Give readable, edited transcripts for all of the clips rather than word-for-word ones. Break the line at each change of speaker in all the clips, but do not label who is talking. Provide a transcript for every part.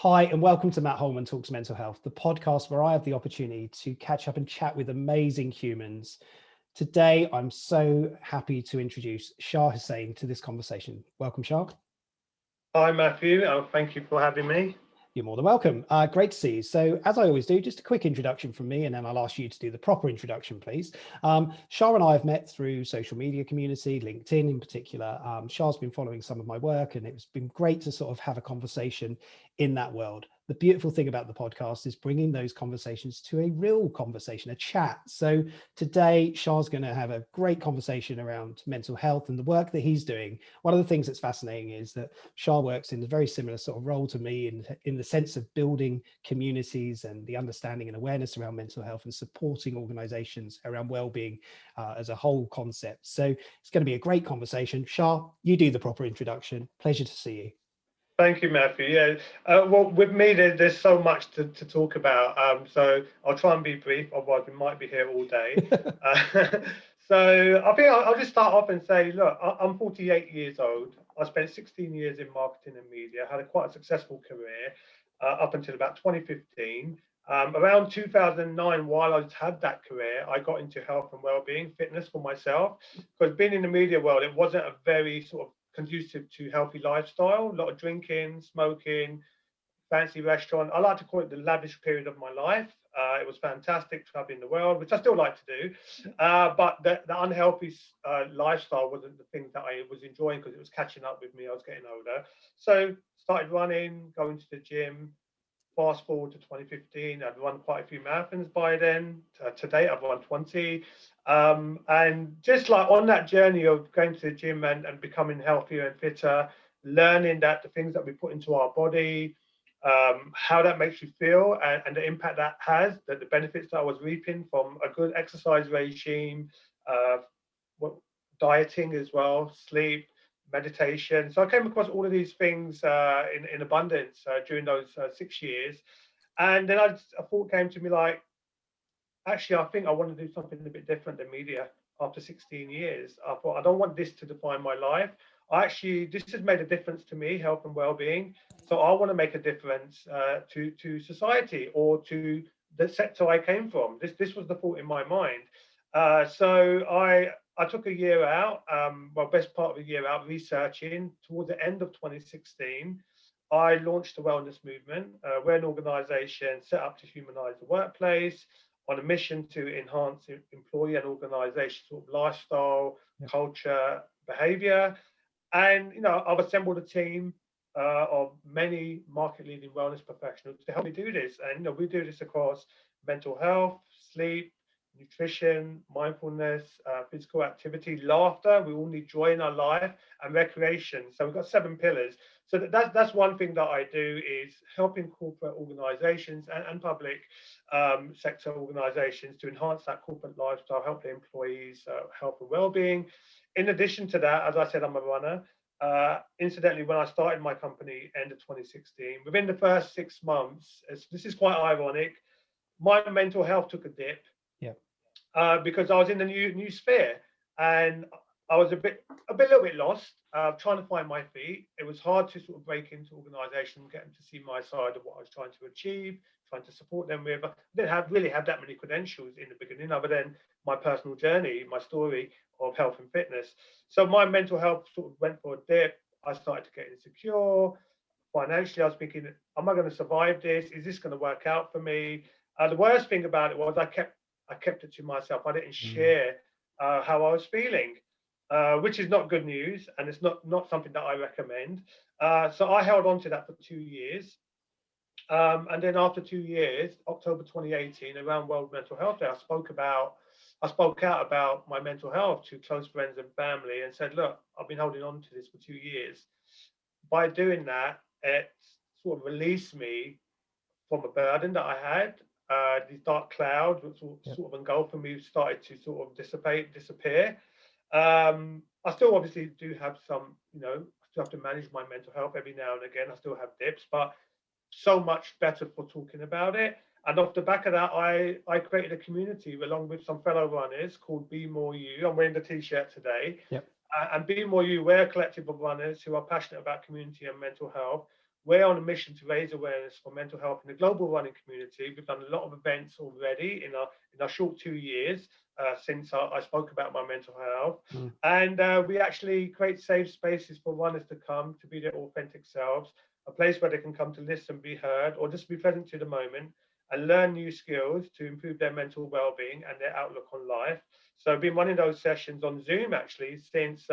Hi, and welcome to Matt Holman Talks Mental Health, the podcast where I have the opportunity to catch up and chat with amazing humans. Today, I'm so happy to introduce Sha Hussain to this conversation. Welcome, Sha.
Hi, Matthew. Thank you for having me.
You're more than welcome. Great to see you. So, as I always do, just a quick introduction from me, and then I'll ask you to do the proper introduction, please. Sha and I have met through social media community, LinkedIn in particular. Sha's been following some of my work, and it's been great to sort of have a conversation in that world. The beautiful thing about the podcast is bringing those conversations to a real conversation, a chat. So today, Sha's going to have a great conversation around mental health and the work that he's doing. One of the things that's fascinating is that Sha works in a very similar sort of role to me in the sense of building communities and the understanding and awareness around mental health and supporting organizations around well-being as a whole concept. So it's going to be a great conversation. Sha, you do the proper introduction. Pleasure to see you.
Thank you, Matthew. Yeah, well, with me, there's so much to talk about. So I'll try and be brief, otherwise we might be here all day. So I think I'll just start off and say, look, I'm 48 years old. I spent 16 years in marketing and media, had quite a successful career up until about 2015. Around 2009, while I had that career, I got into health and well-being, fitness for myself, because being in the media world, it wasn't a very sort of conducive to healthy lifestyle. A lot of drinking, smoking, fancy restaurant. I like to call it the lavish period of my life. It was fantastic traveling the world, which I still like to do. But the unhealthy lifestyle wasn't the thing that I was enjoying because it was catching up with me. I was getting older. So started running, going to the gym. Fast forward to 2015, I'd run quite a few marathons by then. To date, I've run 20. And just like on that journey of going to the gym and becoming healthier and fitter, learning that the things that we put into our body, how that makes you feel and the impact that has, that the benefits that I was reaping from a good exercise regime, dieting as well, sleep, meditation. So I came across all of these things in abundance during those 6 years. And then a thought came to me like, actually, I think I want to do something a bit different than media after 16 years. I thought, I don't want this to define my life. This has made a difference to me, health and well-being. So I want to make a difference to society or to the sector I came from. This was the thought in my mind. So I took a year out, best part of a year out researching. Towards the end of 2016, I launched the Wellness Movement. We're an organization set up to humanize the workplace on a mission to enhance employee and organization sort of lifestyle, culture, behavior. And, I've assembled a team of many market-leading wellness professionals to help me do this. And, we do this across mental health, sleep, nutrition, mindfulness, physical activity, laughter. We all need joy in our life and recreation. So we've got 7 pillars. So that's one thing that I do is helping corporate organizations and public sector organizations to enhance that corporate lifestyle, help their employees' health and well-being. In addition to that, as I said, I'm a runner. Incidentally, when I started my company end of 2016, within the first 6 months, this is quite ironic, my mental health took a dip. Because I was in the new sphere and I was a little bit lost, trying to find my feet. It was hard to sort of break into organization, get them to see my side of what I was trying to achieve, trying to support them with. I didn't really have that many credentials in the beginning, other than my personal journey, my story of health and fitness. So my mental health sort of went for a dip. I started to get insecure. Financially, I was thinking, am I going to survive this? Is this going to work out for me? The worst thing about it was I kept it to myself. I didn't share how I was feeling, which is not good news, and it's not something that I recommend. So I held on to that for 2 years. And then after 2 years, October 2018, around World Mental Health Day, I spoke out about my mental health to close friends and family and said, look, I've been holding on to this for 2 years. By doing that, it sort of released me from a burden that I had. These dark clouds which sort of engulfing me started to sort of disappear. I still obviously do have some, I still have to manage my mental health every now and again. I still have dips, but so much better for talking about it. And off the back of that, I created a community along with some fellow runners called Be More You. I'm wearing the t-shirt today. And Be More You, we're a collective of runners who are passionate about community and mental health. we're on a mission to raise awareness for mental health in the global running community. We've done a lot of events already in our short 2 years since I spoke about my mental health.
Mm.
And we actually create safe spaces for runners to come to be their authentic selves, a place where they can come to listen, be heard, or just be present to the moment and learn new skills to improve their mental well-being and their outlook on life. So I've been running those sessions on Zoom actually since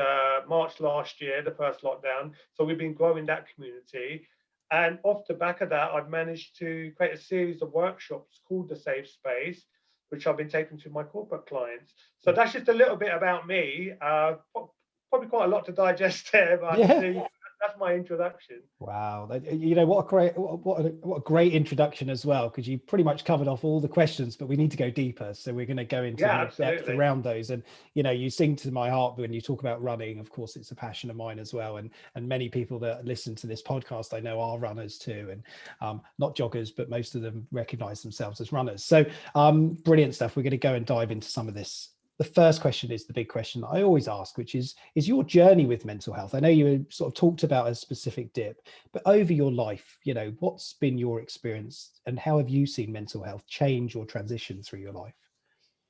March last year, the first lockdown. So we've been growing that community. And off the back of that, I've managed to create a series of workshops called The Safe Space, which I've been taking to my corporate clients. So that's just a little bit about me. Probably quite a lot to digest there, but
Yeah.
that's my introduction.
Wow, what a great introduction as well, because you pretty much covered off all the questions, but we need to go deeper, so we're going to go into
Yeah,
more depth
absolutely.
around those. And you sing to my heart when you talk about running. Of course, it's a passion of mine as well, and many people that listen to this podcast I know are runners too, and not joggers, but most of them recognize themselves as runners. So brilliant stuff. We're going to go and dive into some of this. The first question is the big question that I always ask, which is your journey with mental health. I know you sort of talked about a specific dip, but over your life, what's been your experience and how have you seen mental health change or transition through your life?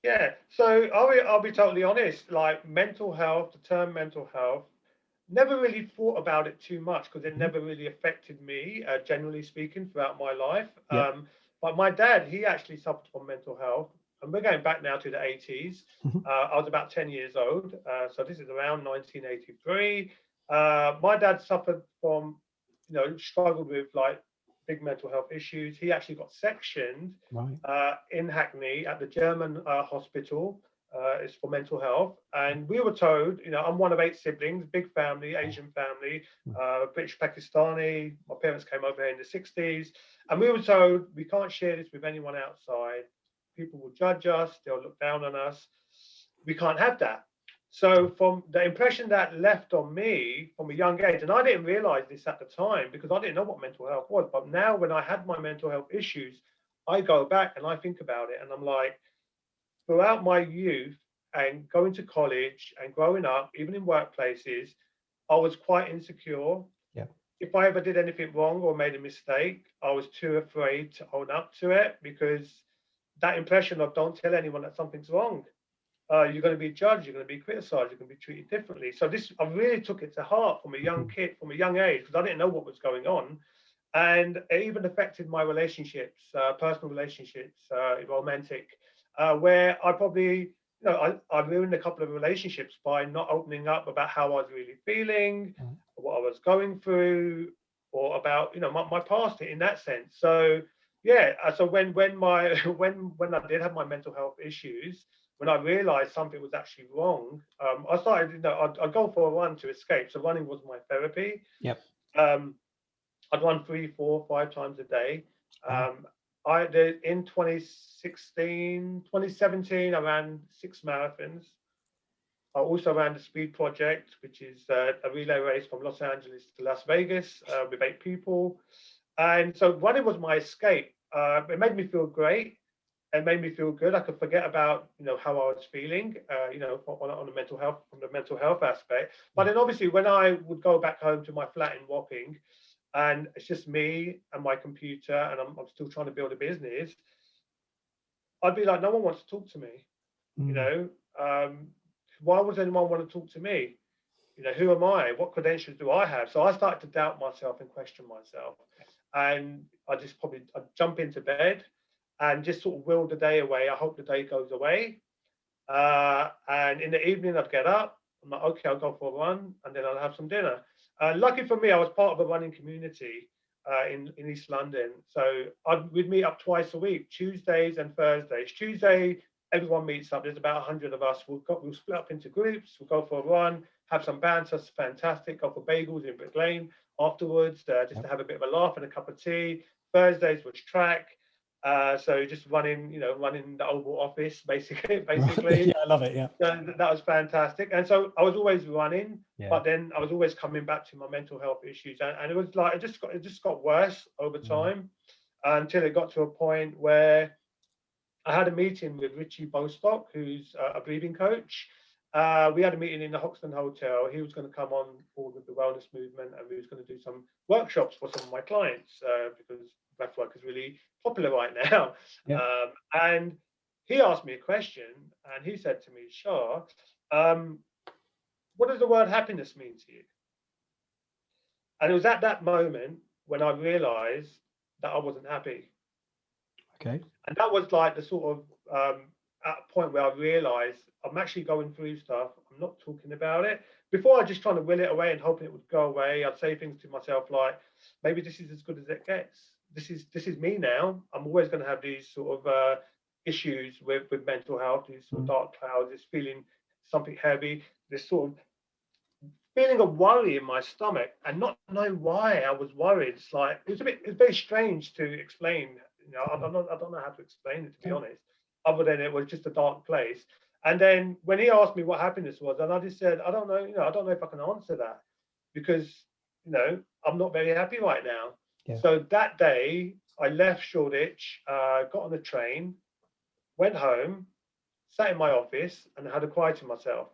Yeah, so I'll be totally honest. Like mental health, the term mental health, never really thought about it too much because it never really affected me, generally speaking, throughout my life.
Yeah.
But my dad, he actually suffered from mental health, and we're going back now to the 80s. I was about 10 years old, so this is around 1983. My dad suffered from, struggled with like big mental health issues. He actually got sectioned in Hackney at the German hospital. It's for mental health. And we were told, I'm one of 8 siblings, big family, Asian family, British Pakistani. My parents came over here in the 60s. And we were told we can't share this with anyone outside. People will judge us, they'll look down on us. We can't have that. So from the impression that left on me from a young age, and I didn't realize this at the time because I didn't know what mental health was. But now when I had my mental health issues, I go back and I think about it and I'm like, throughout my youth and going to college and growing up, even in workplaces, I was quite insecure.
Yeah.
If I ever did anything wrong or made a mistake, I was too afraid to own up to it because that impression of don't tell anyone that something's wrong. You're going to be judged, you're going to be criticized, you're going to be treated differently. So this, I really took it to heart from a young kid, from a young age, because I didn't know what was going on. And it even affected my relationships, personal relationships, romantic, where I probably, I ruined a couple of relationships by not opening up about how I was really feeling, what I was going through, or about, my past in that sense. So yeah, so when my when I did have my mental health issues, when I realized something was actually wrong, I started, I'd go for a run to escape. So running was my therapy.
Yep.
I'd run 3, 4, 5 times a day. I did in 2016, 2017, I ran 6 marathons. I also ran the Speed Project, which is a relay race from Los Angeles to Las Vegas with 8 people. And so running was my escape. It made me feel great. It made me feel good. I could forget about, how I was feeling, on the mental health, from the mental health aspect. But then obviously when I would go back home to my flat in Wapping, and it's just me and my computer, and I'm still trying to build a business, I'd be like, no one wants to talk to me. Why would anyone want to talk to me? Who am I? What credentials do I have? So I started to doubt myself and question myself. And I'd jump into bed and just sort of will the day away. I hope the day goes away. And in the evening, I'd get up. I'm like, okay, I'll go for a run, and then I'll have some dinner. Lucky for me, I was part of a running community in East London. So we'd meet up twice a week, Tuesdays and Thursdays. Tuesday, everyone meets up. There's about 100 of us. We'll split up into groups. We'll go for a run, have some banter. It's fantastic. Go for bagels in Brick Lane afterwards, just to have a bit of a laugh and a cup of tea. Thursdays was track. So just running the Oval Office, basically.
Yeah, I love it. Yeah.
So that was fantastic. And so I was always running, but then I was always coming back to my mental health issues. And it was like, it just got worse over time until it got to a point where I had a meeting with Richie Bostock, who's a breathing coach. We had a meeting in the Hoxton Hotel. He was going to come on board with the wellness movement, and we was going to do some workshops for some of my clients because breathwork is really popular right now.
Yeah.
And he asked me a question, and he said to me, "Shah, what does the word happiness mean to you?" And it was at that moment when I realised that I wasn't happy.
Okay.
And that was like the sort of at a point where I realized I'm actually going through stuff. I'm not talking about it. Before I just trying to will it away and hoping it would go away. I'd say things to myself like, maybe this is as good as it gets. This is me now. I'm always going to have these sort of issues with mental health, these sort of
Mm.
dark clouds, this feeling something heavy, this sort of feeling of worry in my stomach and not knowing why I was worried. It's like it's very strange to explain. I don't know how to explain it, to be
Yeah.
honest, other than it was just a dark place. And then when he asked me what happiness was, and I just said, I don't know, I don't know if I can answer that because I'm not very happy right now.
Yeah.
So that day I left Shoreditch, got on the train, went home, sat in my office and had a cry to myself.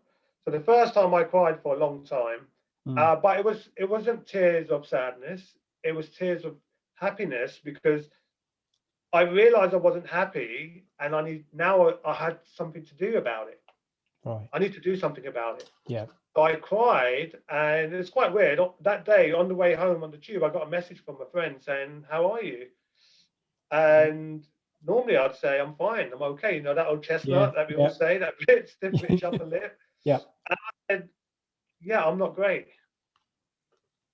So the first time I cried for a long time,
Mm.
but it wasn't tears of sadness. It was tears of happiness because I realized I wasn't happy, and I had something to do about it.
Right.
I need to do something about it.
Yeah.
So I cried, and it's quite weird. That day on the way home on the tube, I got a message from a friend saying, "How are you?" And normally I'd say I'm fine, I'm okay. That old
Yeah.
chestnut that we all
Yeah.
say, that bit stiff British upper lip.
Yeah.
And I said, yeah, I'm not great.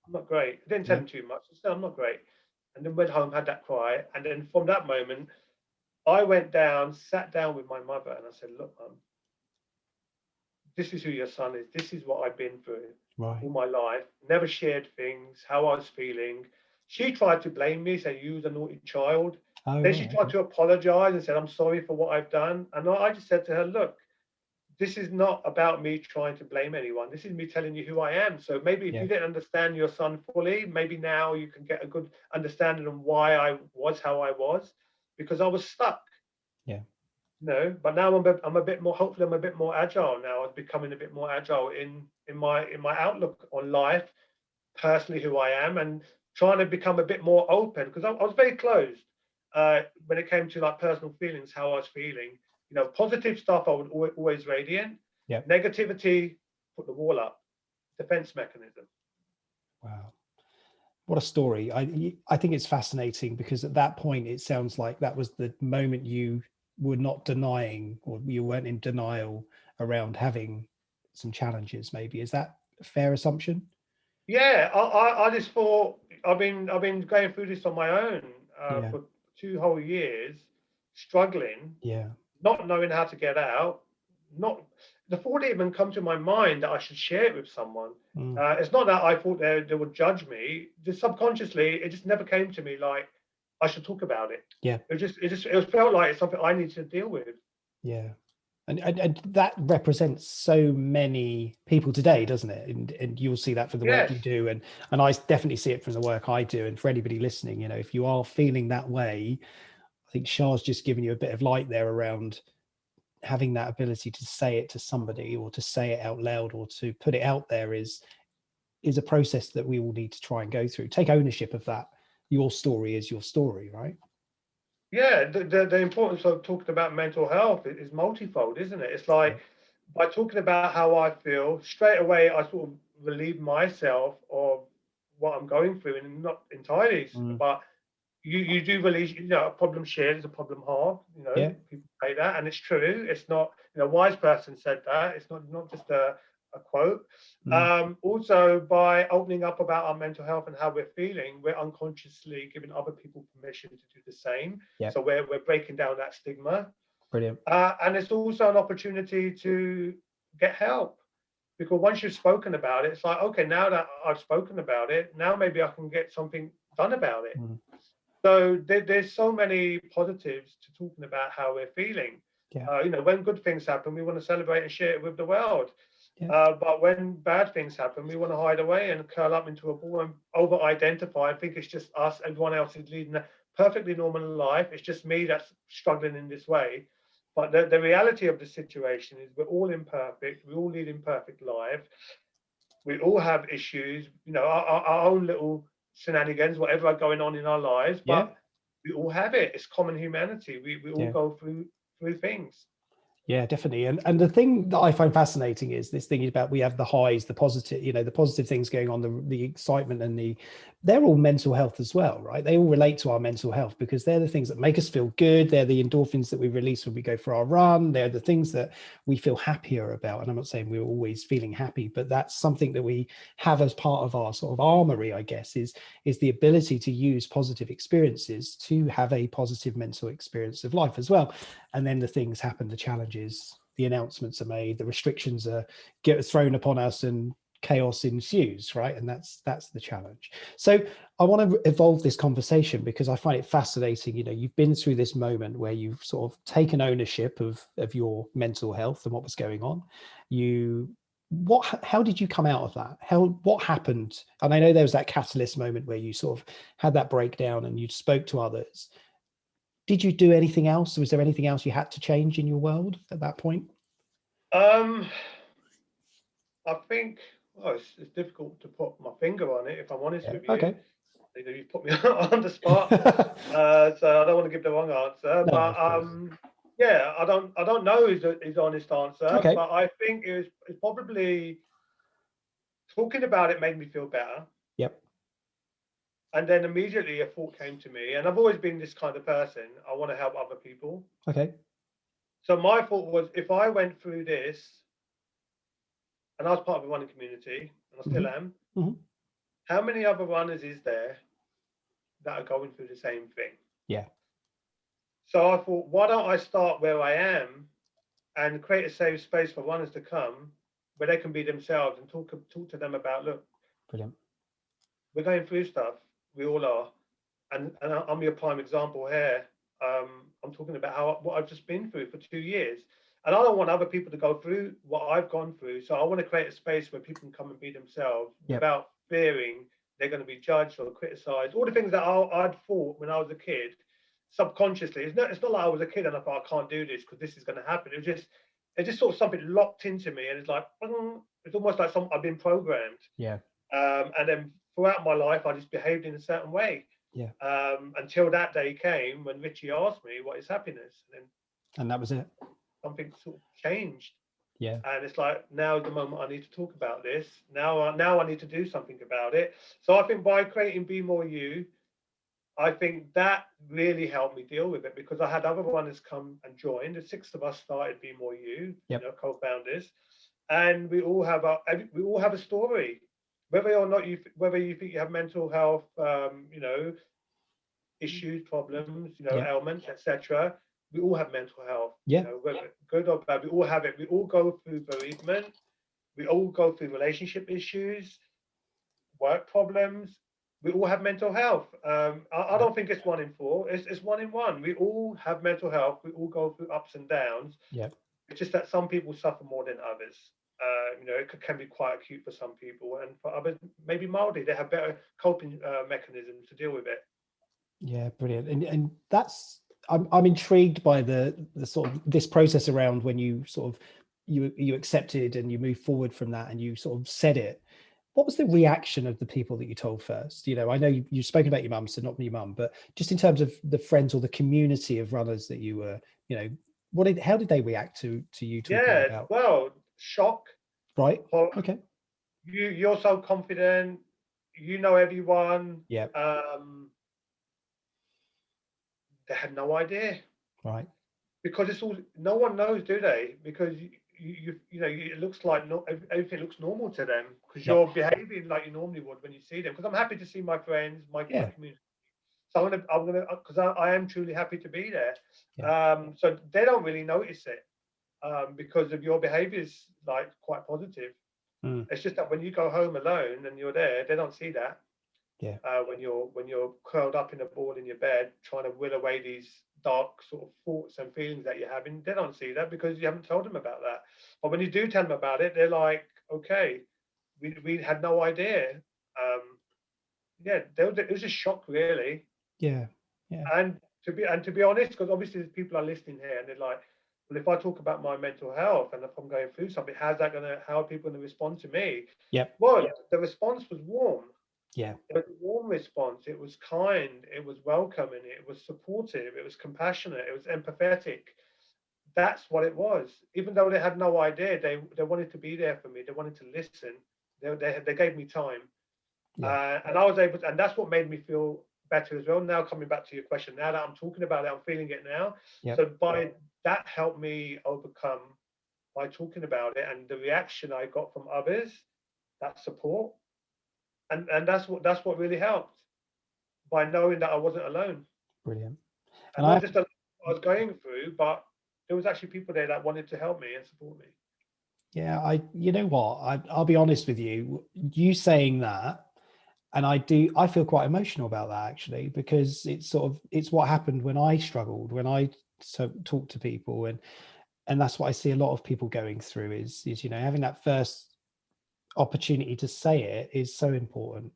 I'm not great. I didn't tell
Yeah.
him too much. I said, I'm not great. And then went home, had that cry. And then from that moment, I went down, sat down with my mother, and I said, look, Mum, this is who your son is. This is what I've been through
Right.
all my life. Never shared things, how I was feeling. She tried to blame me, saying you was a naughty child.
Oh,
Then she
right.
tried
Okay.
to apologize and said, I'm sorry for what I've done. And I just said to her, look, this is not about me trying to blame anyone. This is me telling you who I am. So maybe if
Yeah.
you didn't understand your son fully, maybe now you can get a good understanding of why I was how I was, because I was stuck.
Yeah.
But now I'm a bit more. Hopefully, I'm a bit more agile now. I'm becoming a bit more agile in my outlook on life, personally, who I am, and trying to become a bit more open because I was very closed when it came to like personal feelings, how I was feeling. Positive stuff I would always radiant.
Yeah.
Negativity, put the wall up. Defense mechanism.
Wow. What a story. I think it's fascinating because at that point it sounds like that was the moment you were not denying, or you weren't in denial around having some challenges. Maybe is that a fair assumption?
Yeah, I just thought I've been going through this on my own
Yeah.
for 2 whole years, struggling,
Yeah.
not knowing how to get out. Not the thought didn't even come to my mind that I should share it with someone.
Mm.
It's not that I thought they would judge me. Just subconsciously, it just never came to me like I should talk about it.
Yeah.
It felt like it's something I need to deal with.
Yeah. And that represents so many people today, doesn't it? And you'll see that from the work
Yes.
you do, and I definitely see it from the work I do. And for anybody listening, if you are feeling that way, I think Shah's just given you a bit of light there around having that ability to say it to somebody, or to say it out loud, or to put it out there is a process that we all need to try and go through. Take ownership of that. Your story is your story, right?
Yeah, the importance of talking about mental health is multifold, isn't it? It's like by talking about how I feel, straight away I sort of relieve myself of what I'm going through, and not entirely,
Mm.
but you do release, a problem shared is a problem halved.
Yeah.
People say that, and it's true. It's not, a wise person said that. It's not just a quote.
Mm.
Also, by opening up about our mental health and how we're feeling, we're unconsciously giving other people permission to do the same.
Yeah.
So we're breaking down that stigma.
Brilliant.
And it's also an opportunity to get help, because once you've spoken about it, it's like, okay, now that I've spoken about it, now maybe I can get something done about it.
Mm.
So there's so many positives to talking about how we're feeling.
Yeah.
When good things happen, we want to celebrate and share it with the world.
Yeah.
But when bad things happen, we want to hide away and curl up into a ball and over-identify. I think it's just us. Everyone else is leading a perfectly normal life. It's just me that's struggling in this way. But the reality of the situation is we're all imperfect. We all lead imperfect lives. We all have issues, our own little shenanigans, whatever are going on in our lives.
Yeah.
But we all have it. It's common humanity. We all
Yeah.
go through things.
Yeah, definitely. And the thing that I find fascinating is this thing about we have the highs, the positive, the positive things going on, the excitement and they're all mental health as well, right? They all relate to our mental health because they're the things that make us feel good. They're the endorphins that we release when we go for our run. They're the things that we feel happier about. And I'm not saying we're always feeling happy, but that's something that we have as part of our sort of armory, I guess, is the ability to use positive experiences to have a positive mental experience of life as well. And then the things happen, the challenges, the announcements are made, the restrictions are get thrown upon us, and chaos ensues, right? And that's the challenge. So I want to evolve this conversation because I find it fascinating. You've been through this moment where you've sort of taken ownership of your mental health and what was going on. How did you come out of that? What happened? And I know there was that catalyst moment where you sort of had that breakdown and you spoke to others. Did you do anything else? Was there anything else you had to change in your world at that point?
I think it's difficult to put my finger on it, if I'm honest with you.
Okay.
You put me on the spot, so I don't want to give the wrong answer.
No,
but yeah, I don't know is the honest answer.
Okay.
But I think it's probably talking about it made me feel better.
Yep.
And then immediately a thought came to me, and I've always been this kind of person. I want to help other people.
Okay.
So my thought was, if I went through this, and I was part of a running community, and I still am, how many other runners is there that are going through the same thing?
Yeah.
So I thought, why don't I start where I am and create a safe space for runners to come where they can be themselves and talk to them about, look,
Brilliant.
we're going through stuff. We all are. And I'm your prime example here. I'm talking about what I've just been through for 2 years. And I don't want other people to go through what I've gone through. So I want to create a space where people can come and be themselves without fearing they're going to be judged or criticized. All the things that I'd thought when I was a kid, subconsciously. It's not like I was a kid and I thought I can't do this because this is going to happen. It's just sort of something locked into me, and it's like it's almost like I've been programmed.
Yeah.
And then throughout my life, I just behaved in a certain way.
Yeah.
Until that day came when Richie asked me what is happiness,
and that was it.
Something sort of changed.
Yeah.
And it's like, now is the moment I need to talk about this. Now I need to do something about it. So I think by creating Be More You, I think that really helped me deal with it, because I had other runners come and join. The 6 of us started Be More You, co-founders, and we all have a story. Whether or not whether you think you have mental health, issues, problems, ailments, etc. We all have mental health.
Yeah.
Whether good or bad, we all have it. We all go through bereavement. We all go through relationship issues, work problems. We all have mental health. I don't think it's 1 in 4. It's 1 in 1. We all have mental health. We all go through ups and downs.
Yeah.
It's just that some people suffer more than others. It can be quite acute for some people, and for others, maybe mildly. They have better coping mechanisms to deal with it.
Yeah, brilliant. And that's I'm intrigued by the sort of this process around when you sort of you accepted and you moved forward from that and you sort of said it. What was the reaction of the people that you told first? I know you've spoken about your mum, so not your mum, but just in terms of the friends or the community of runners that you were, how did they react to you talking about?
Well, shock.
Right. Okay.
You're so confident. You know everyone.
Yeah.
They had no idea.
Right.
Because it's all, no one knows, do they? Because it looks like everything looks normal to them, because you're behaving like you normally would when you see them. Because I'm happy to see my friends, my community. So I'm gonna, because I am truly happy to be there. So they don't really notice it, because of your behaviour is like quite positive. It's just that when you go home alone and you're there, they don't see that.
Yeah.
When you're curled up in a ball in your bed, trying to will away these dark sort of thoughts and feelings that you're having, they don't see that because you haven't told them about that. But when you do tell them about it, they're like, okay, we had no idea. It was a shock, really.
Yeah.
And to be honest, because obviously people are listening here and they're like, well, if I talk about my mental health and if I'm going through something, how are people going to respond to me?
Yep.
Well, the response was warm.
Yeah.
It was a warm response. It was kind. It was welcoming. It was supportive. It was compassionate. It was empathetic. That's what it was. Even though they had no idea, they wanted to be there for me. They wanted to listen. They gave me time,
Yeah.
and I was able to, and that's what made me feel better as well. Now coming back to your question, now that I'm talking about it, I'm feeling it now.
Yep.
So by that helped me overcome by talking about it, and the reaction I got from others, that support, and that's what really helped, by knowing that I wasn't alone,
Brilliant.
and
And I
not just what I was going through, but there was actually people there that wanted to help me and support me.
Yeah, you know what, I'll be honest with you, you saying that, and I feel quite emotional about that actually, because it's what happened when I struggled, when I talked to people, and that's what I see a lot of people going through is having that first opportunity to say it is so important,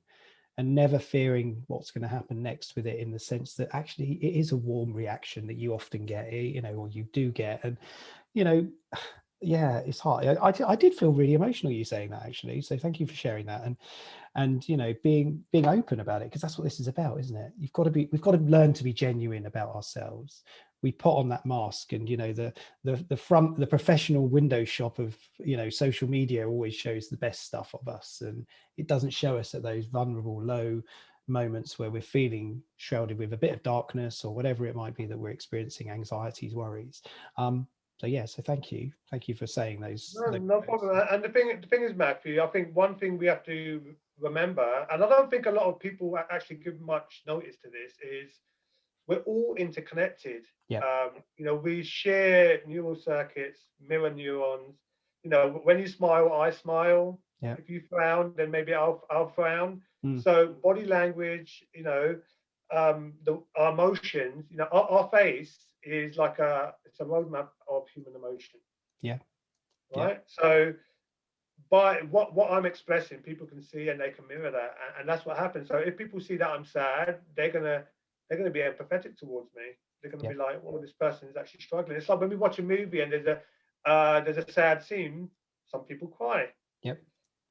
and never fearing what's going to happen next with it, in the sense that actually it is a warm reaction that you often get, or you do get. And you know yeah, it's hard. I did feel really emotional you saying that actually, so thank you for sharing that, and being open about it, because that's what this is about, isn't it? We've got to learn to be genuine about ourselves. We put on that mask, and the professional window shop of social media always shows the best stuff of us, and it doesn't show us at those vulnerable low moments where we're feeling shrouded with a bit of darkness, or whatever it might be that we're experiencing, anxieties, worries. So thank you for saying those.
No problem. And the thing is, Matthew, I think one thing we have to remember, and I don't think a lot of people actually give much notice to this, is we're all interconnected.
Yeah.
We share neural circuits, mirror neurons. When you smile, I smile.
Yeah.
If you frown, then maybe I'll frown.
Mm.
So body language, our emotions, our face is like it's a roadmap of human emotion.
Yeah.
Right. So by what I'm expressing, people can see and they can mirror that, and that's what happens. So if people see that I'm sad, they're gonna be empathetic towards me. They're gonna be like, "Oh, this person is actually struggling." It's like when we watch a movie and there's a sad scene, some people cry.
Yep.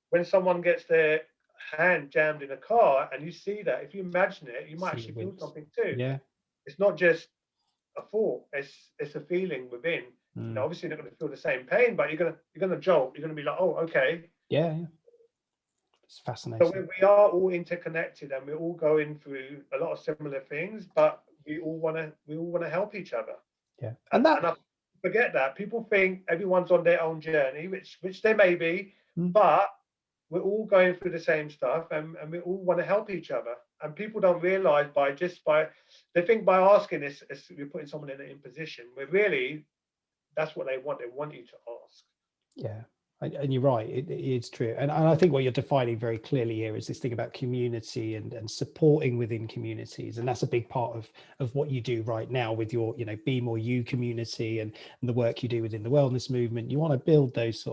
When someone gets their hand jammed in a car and you see that, if you imagine it, you might
See
actually
the
feel
wince.
something too.
Yeah.
It's not just a thought; it's a feeling within.
Mm.
Obviously, you're not going to feel the same pain, but you're gonna jolt. You're going to be like, "Oh, okay."
Yeah. It's
So
fascinating.
we are all interconnected, and we're all going through a lot of similar things, but we all want to help each other.
Yeah.
And
And
I forget that people think everyone's on their own journey, which they may be,
Mm.
but we're all going through the same stuff, and we all want to help each other. And people don't realize they think by asking this, we're putting someone in an imposition. Where really, that's what they want. They want you to ask.
Yeah. And you're right, it is true. And I think what you're defining very clearly here is this thing about community and supporting within communities. And that's a big part of what you do right now with your, Be More You community and the work you do within the wellness movement. You want to build those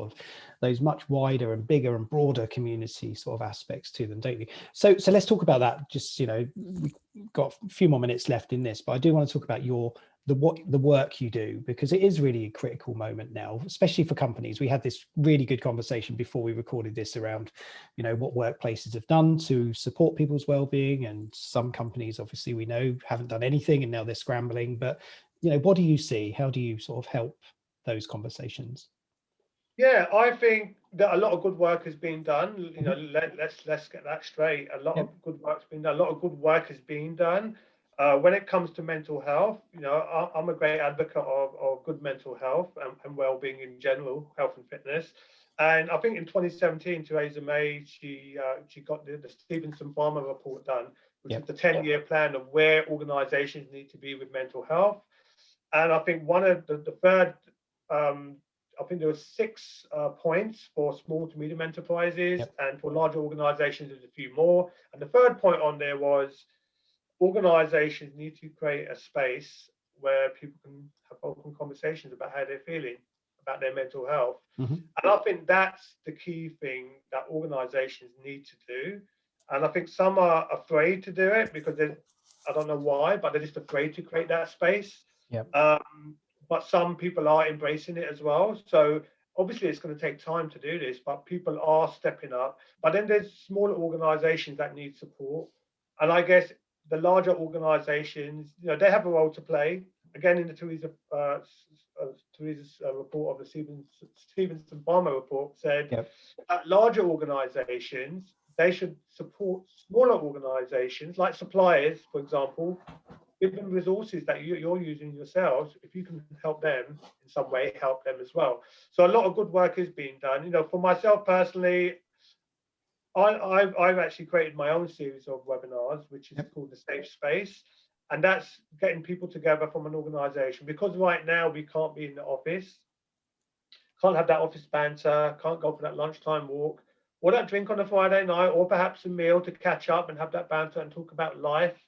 much wider and bigger and broader community sort of aspects to them, don't you? So let's talk about that. Just, we've got a few more minutes left in this, but I do want to talk about the work you do, because it is really a critical moment now, especially for companies. We had this really good conversation before we recorded this around, what workplaces have done to support people's well-being, and some companies, obviously, we know haven't done anything and now they're scrambling. But what do you see? How do you sort of help those conversations?
Yeah, I think that a lot of good work has been done. Let's get that straight. A lot of good work's been done. A lot of good work has been done. When it comes to mental health, I'm a great advocate of good mental health and well-being in general, health and fitness. And I think in 2017, Theresa May, she got the Stevenson Farmer report done, which is the 10-year plan of where organisations need to be with mental health. And I think one of the third, I think there were 6 points for small to medium enterprises, and for larger organizations, there's a few more. And the third point on there was organizations need to create a space where people can have open conversations about how they're feeling, about their mental health.
Mm-hmm.
And I think that's the key thing that organizations need to do. And I think some are afraid to do it because I don't know why, but they're just afraid to create that space. but some people are embracing it as well. So obviously it's going to take time to do this, but people are stepping up. But then there's smaller organizations that need support. And I guess the larger organizations, they have a role to play. Again, in the Teresa's report of the Stevenson Palmer report said
Yep.
that larger organizations, they should support smaller organizations like suppliers, for example, give them resources that you're using yourselves. If you can help them in some way, help them as well. So a lot of good work is being done. For myself personally, I've actually created my own series of webinars, which is called the Safe Space, and that's getting people together from an organization, because right now we can't be in the office, can't have that office banter, can't go for that lunchtime walk or that drink on a Friday night, or perhaps a meal to catch up and have that banter and talk about life.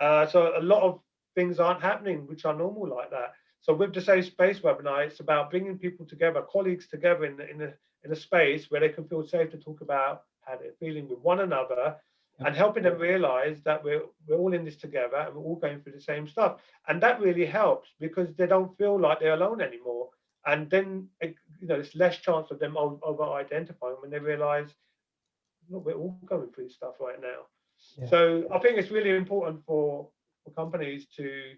So a lot of things aren't happening which are normal like that. So with the Safe Space webinar, it's about bringing people together, colleagues together in a space where they can feel safe to talk about how they're feeling with one another, and helping them realize that we're all in this together and we're all going through the same stuff. And that really helps, because they don't feel like they're alone anymore. And then there's less chance of them over identifying when they realize, look, we're all going through stuff right now.
Yeah.
So I think it's really important for companies to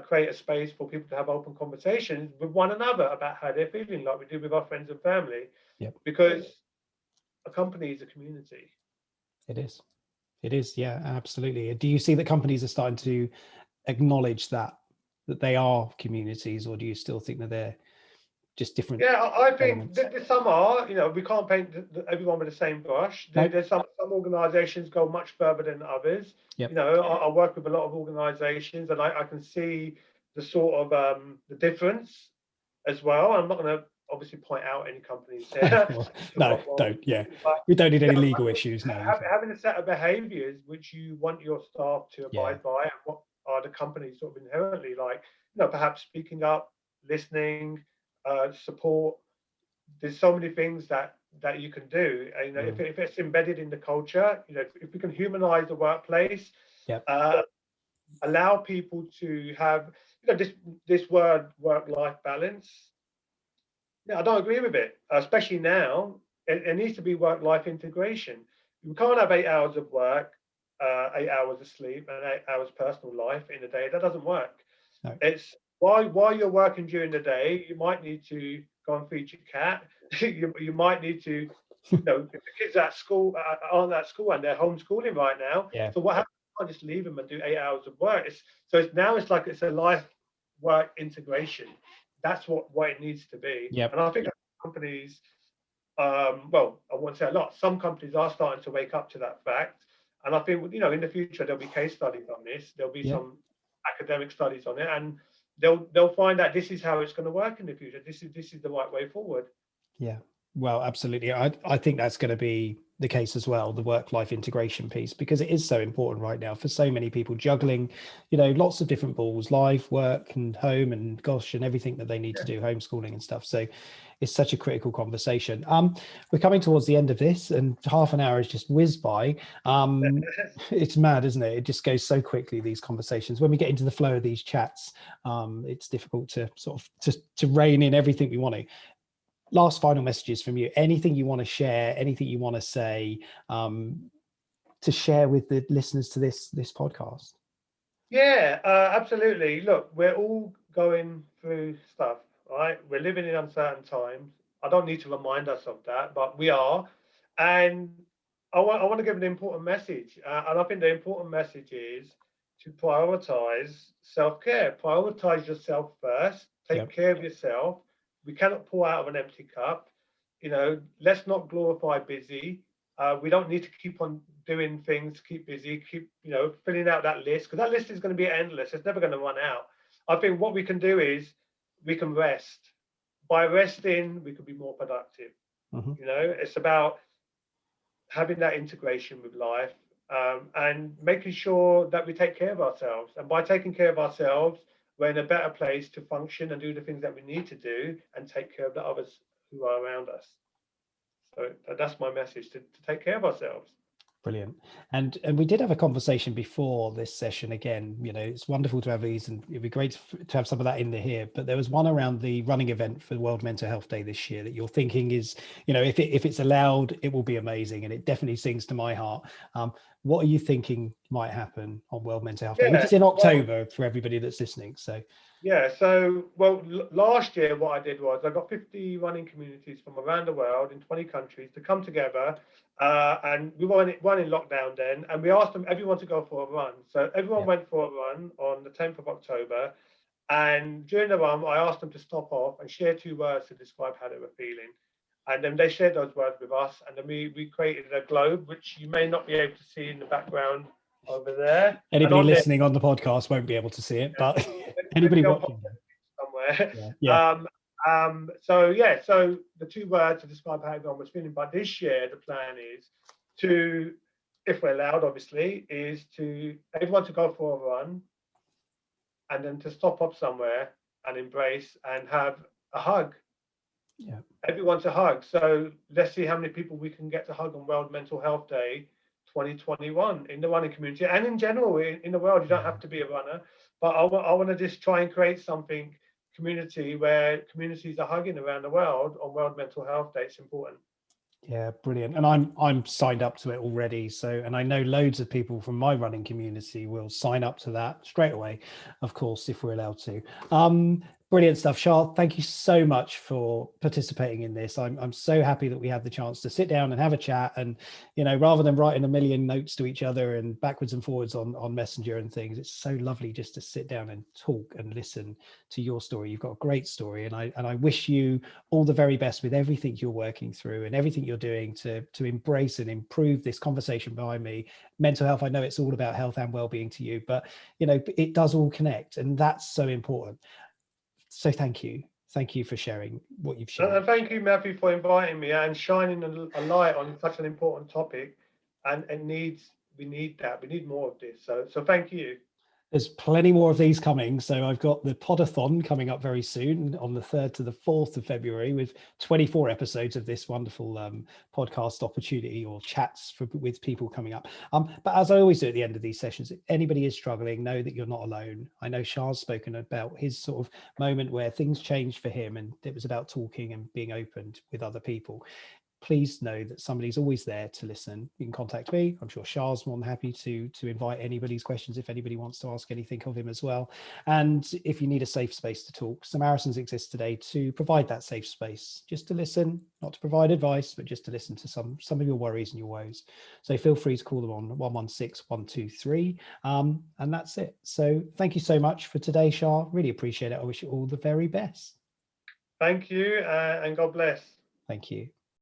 create a space for people to have open conversations with one another about how they're feeling, like we do with our friends and family.
Yep.
Because a company is a community.
It is. It is. Yeah, absolutely. Do you see that companies are starting to acknowledge that they are communities, or do you still think that they're just different?
Yeah, I think some are. We can't paint everyone with the same brush. There's some organisations go much further than others.
Yep.
I work with a lot of organisations, and I can see the sort of the difference as well. I'm not going to obviously point out any companies here.
No, don't. Yeah, we don't need any legal issues now.
Having a set of behaviours which you want your staff to abide by, and what are the companies sort of inherently like? Perhaps speaking up, listening, support. There's so many things that you can do. If it's embedded in the culture, if we can humanize the workplace, allow people to have this word work-life balance. I don't agree with it, especially now. It needs to be work-life integration. You can't have 8 hours of work, 8 hours of sleep, and 8 hours personal life in a day. That doesn't work. No. It's while you're working during the day, you might need to go and feed your cat. you might need to, if the kids at school aren't at school and they're homeschooling right now. So what happens? You can't just leave them and do 8 hours of work. It's like it's a life work integration. That's what it needs to be. And I think companies, well, I won't say a lot. Some companies are starting to wake up to that fact. And I think, in the future, there'll be case studies on this. There'll be some academic studies on it, and they'll find that this is how it's going to work in the future. This is the right way forward.
Yeah, well, absolutely. I think that's going to be the case as well, the work-life integration piece, because it is so important right now for so many people juggling, lots of different balls, life, work and home and gosh, and everything that they need to do, homeschooling and stuff. So it's such a critical conversation. We're coming towards the end of this, and half an hour has just whizzed by. It's mad, isn't it? It just goes so quickly, these conversations. When we get into the flow of these chats, it's difficult to sort of to rein in everything we want to. Last final messages from you. Anything you want to share, anything you want to say, to share with the listeners to this podcast?
Yeah, absolutely. Look, we're all going through stuff, right? We're living in uncertain times. I don't need to remind us of that, but we are. And I want to give an important message. And I think the important message is to prioritize self-care. Prioritize yourself first. Take care of yourself. We cannot pour out of an empty cup. Let's not glorify busy. We don't need to keep on doing things, keep busy, keep, filling out that list, because that list is going to be endless. It's never going to run out. I think what we can do is we can rest. By resting, we can be more productive. It's about having that integration with life, and making sure that we take care of ourselves. And by taking care of ourselves, we're in a better place to function and do the things that we need to do and take care of the others who are around us. So that's my message, to take care of ourselves.
Brilliant. And we did have a conversation before this session. Again, you know, it's wonderful to have these, and it'd be great to have some of that in here. But there was one around the running event for World Mental Health Day this year that you're thinking is, you know, if it's allowed, it will be amazing, and it definitely sings to my heart. What are you thinking might happen on World Mental Health Day, which is in October for everybody that's listening? So
yeah, so last year what I did was I got 50 running communities from around the world in 20 countries to come together, and we were in lockdown then, and we asked everyone to go for a run. So everyone went for a run on the 10th of October, and during the run I asked them to stop off and share 2 words to describe how they were feeling, and then they shared those words with us, and then we created a globe which you may not be able to see in the background over there.
anybody listening on the podcast won't be able to see it, but anybody watching
somewhere.
Yeah.
So the 2 words to describe how everyone was feeling. But this year, the plan is to, if we're allowed, obviously, is to everyone to go for a run, and then to stop up somewhere and embrace and have a hug.
Yeah.
Everyone to hug. So let's see how many people we can get to hug on World Mental Health Day 2021 in the running community and in general in the world. You don't have to be a runner, but I want to just try and create something community where communities are hugging around the world on World Mental Health Day. It's important.
Yeah, brilliant. And I'm signed up to it already. So, and I know loads of people from my running community will sign up to that straight away, of course, if we're allowed to. Brilliant stuff, Sha. Thank you so much for participating in this. I'm so happy that we had the chance to sit down and have a chat, and, you know, rather than writing a million notes to each other and backwards and forwards on Messenger and things, it's so lovely just to sit down and talk and listen to your story. You've got a great story, and I wish you all the very best with everything you're working through and everything you're doing to embrace and improve this conversation behind me. Mental health, I know it's all about health and well-being to you, but, you know, it does all connect, and that's so important. So thank you for sharing what you've shared.
And thank you, Matthew, for inviting me and shining a light on such an important topic. And we need that. We need more of this. So thank you.
There's plenty more of these coming. So I've got the Podathon coming up very soon on the 3rd to the 4th of February with 24 episodes of this wonderful podcast opportunity or chats with people coming up. But as I always do at the end of these sessions, if anybody is struggling, know that you're not alone. I know Sha's spoken about his sort of moment where things changed for him, and it was about talking and being open with other people. Please know that somebody's always there to listen. You can contact me. I'm sure Sha's more than happy to invite anybody's questions if anybody wants to ask anything of him as well. And if you need a safe space to talk, Samaritans exists today to provide that safe space, just to listen, not to provide advice, but just to listen to some of your worries and your woes. So feel free to call them on 116 123. And that's it. So thank you so much for today, Sha. Really appreciate it. I wish you all the very best.
Thank you, and God bless.
Thank you.